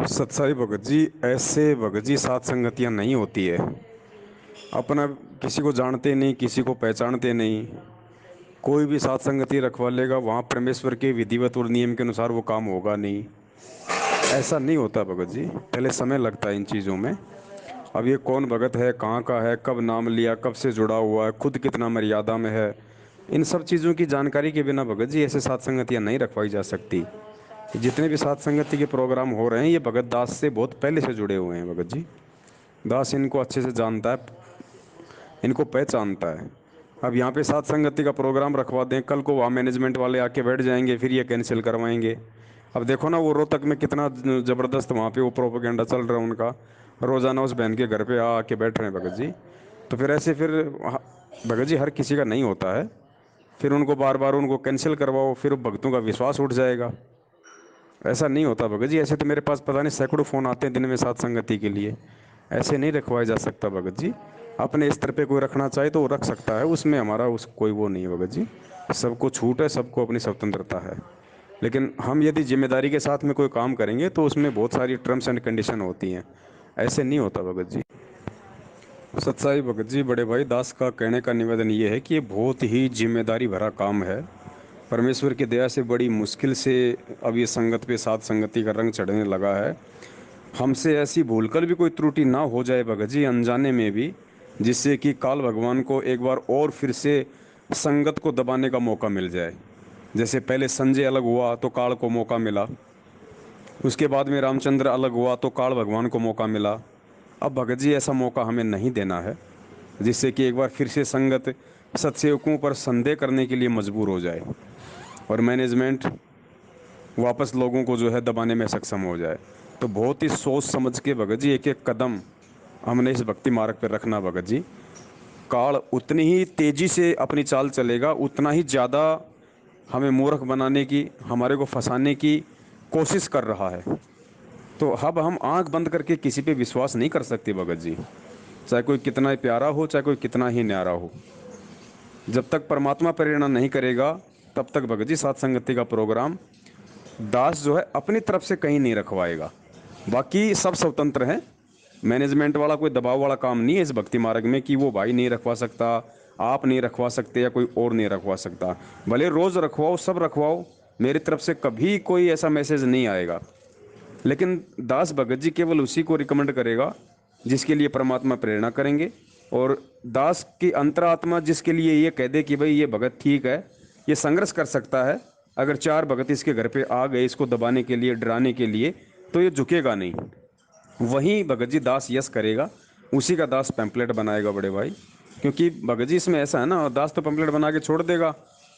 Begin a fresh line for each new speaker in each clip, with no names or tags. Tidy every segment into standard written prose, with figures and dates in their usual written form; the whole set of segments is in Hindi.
सत्साई भगत जी, ऐसे भगत जी सात संगतियाँ नहीं होती है। अपना किसी को जानते नहीं, किसी को पहचानते नहीं, कोई भी सात संगति रखवा लेगा, वहाँ परमेश्वर के विधिवत और नियम के अनुसार वो काम होगा नहीं। ऐसा नहीं होता भगत जी, पहले समय लगता है इन चीज़ों में। अब ये कौन भगत है, कहाँ का है, कब नाम लिया, कब से जुड़ा हुआ है, खुद कितना मर्यादा में है, इन सब चीज़ों की जानकारी के बिना भगत जी ऐसे सात संगतियाँ नहीं रखवाई जा सकती। जितने भी सात संगति के प्रोग्राम हो रहे हैं, ये भगत दास से बहुत पहले से जुड़े हुए हैं भगत जी। दास इनको अच्छे से जानता है, इनको पहचानता है। अब यहाँ पे सात संगति का प्रोग्राम रखवा दें, कल को वहाँ मैनेजमेंट वाले आके बैठ जाएंगे, फिर ये कैंसिल करवाएंगे। अब देखो ना, वो रोहतक में कितना ज़बरदस्त वहाँ पे वो प्रोपेगेंडा चल रहा है उनका, रोज़ाना उस बहन के घर पे आके बैठ रहे हैं भगत जी। तो फिर ऐसे फिर भगत जी हर किसी का नहीं होता है, फिर उनको बार बार उनको कैंसिल करवाओ, फिर भक्तों का विश्वास उठ जाएगा। ऐसा नहीं होता भगत जी। ऐसे तो मेरे पास पता नहीं सैकड़ों फ़ोन आते हैं दिन में सात संगति के लिए। ऐसे नहीं रखवाया जा सकता भगत जी। अपने स्तर पे कोई रखना चाहे तो वो रख सकता है, उसमें हमारा उस कोई वो नहीं है भगत जी। सबको छूट है, सबको अपनी स्वतंत्रता है। लेकिन हम यदि जिम्मेदारी के साथ में कोई काम करेंगे तो उसमें बहुत सारी टर्म्स एंड कंडीशन होती हैं। ऐसे नहीं होता भगत जी। सत्साई भगत जी, बड़े भाई दास का कहने का निवेदन ये है कि ये बहुत ही जिम्मेदारी भरा काम है। परमेश्वर की दया से बड़ी मुश्किल से अब ये संगत पे सात संगति का रंग चढ़ने लगा है। हमसे ऐसी भूलकर भी कोई त्रुटि ना हो जाए भगत जी, अनजाने में भी, जिससे कि काल भगवान को एक बार और फिर से संगत को दबाने का मौका मिल जाए। जैसे पहले संजय अलग हुआ तो काल को मौका मिला, उसके बाद में रामचंद्र अलग हुआ तो काल भगवान को मौका मिला। अब भगत जी ऐसा मौका हमें नहीं देना है, जिससे कि एक बार फिर से संगत सत्सेवकों पर संदेह करने के लिए मजबूर हो जाए और मैनेजमेंट वापस लोगों को जो है दबाने में सक्षम हो जाए। तो बहुत ही सोच समझ के भगत जी एक एक कदम हमने इस भक्ति मार्ग पर रखना भगत जी। काल उतनी ही तेज़ी से अपनी चाल चलेगा, उतना ही ज़्यादा हमें मूर्ख बनाने की, हमारे को फंसाने की कोशिश कर रहा है। तो अब हम आंख बंद करके किसी पे विश्वास नहीं कर सकते भगत जी, चाहे कोई कितना ही प्यारा हो, चाहे कोई कितना ही न्यारा हो। जब तक परमात्मा प्रेरणा नहीं करेगा तब तक भगत जी सात संगति का प्रोग्राम दास जो है अपनी तरफ से कहीं नहीं रखवाएगा। बाकी सब स्वतंत्र हैं, मैनेजमेंट वाला कोई दबाव वाला काम नहीं है इस भक्ति मार्ग में कि वो भाई नहीं रखवा सकता, आप नहीं रखवा सकते या कोई और नहीं रखवा सकता। भले रोज़ रखवाओ, सब रखवाओ, मेरी तरफ से कभी कोई ऐसा मैसेज नहीं आएगा। लेकिन दास भगत जी केवल उसी को रिकमेंड करेगा जिसके लिए परमात्मा प्रेरणा करेंगे, और दास की अंतरात्मा जिसके लिए ये कह दे कि भाई ये भगत ठीक है, ये संघर्ष कर सकता है। अगर चार भगत इसके घर पे आ गए इसको दबाने के लिए, डराने के लिए, तो ये झुकेगा नहीं। वहीं भगत जी दास यस करेगा, उसी का दास पैम्पलेट बनाएगा बड़े भाई। क्योंकि भगत जी इसमें ऐसा है ना, दास तो पैम्पलेट बना के छोड़ देगा।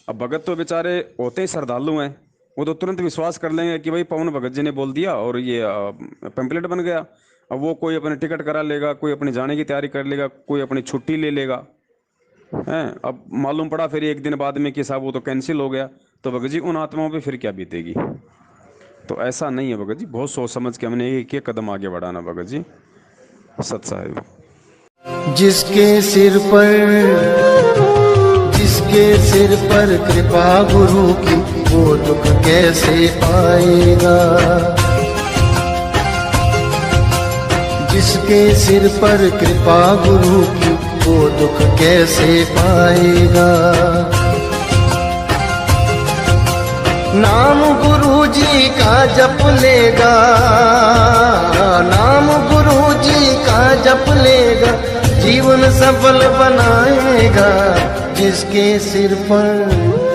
अब भगत तो बेचारे होते ही श्रद्धालु हैं, वो तो तुरंत विश्वास कर लेंगे कि भाई पवन भगत जी ने बोल दिया और ये पैम्पलेट बन गया। अब वो कोई अपने टिकट करा लेगा, कोई अपने जाने की तैयारी कर लेगा, कोई अपनी छुट्टी ले लेगा, हैं। अब मालूम पड़ा फिर एक दिन बाद में कि साहब वो तो कैंसिल हो गया, तो भगत जी उन आत्माओं पे फिर क्या बीतेगी। तो ऐसा नहीं है भगत जी, बहुत सोच समझ के हमने एक एक कदम आगे बढ़ाना भगत जी। सत साहिब।
जिसके सिर पर कृपा गुरु की, वो दुख कैसे पाएगा। जिसके सिर पर कृपा गुरु की, वो दुख कैसे पाएगा। नाम गुरु जी का जप लेगा, नाम गुरु जी का जप लेगा, जीवन सफल बनाएगा। जिसके सिर पर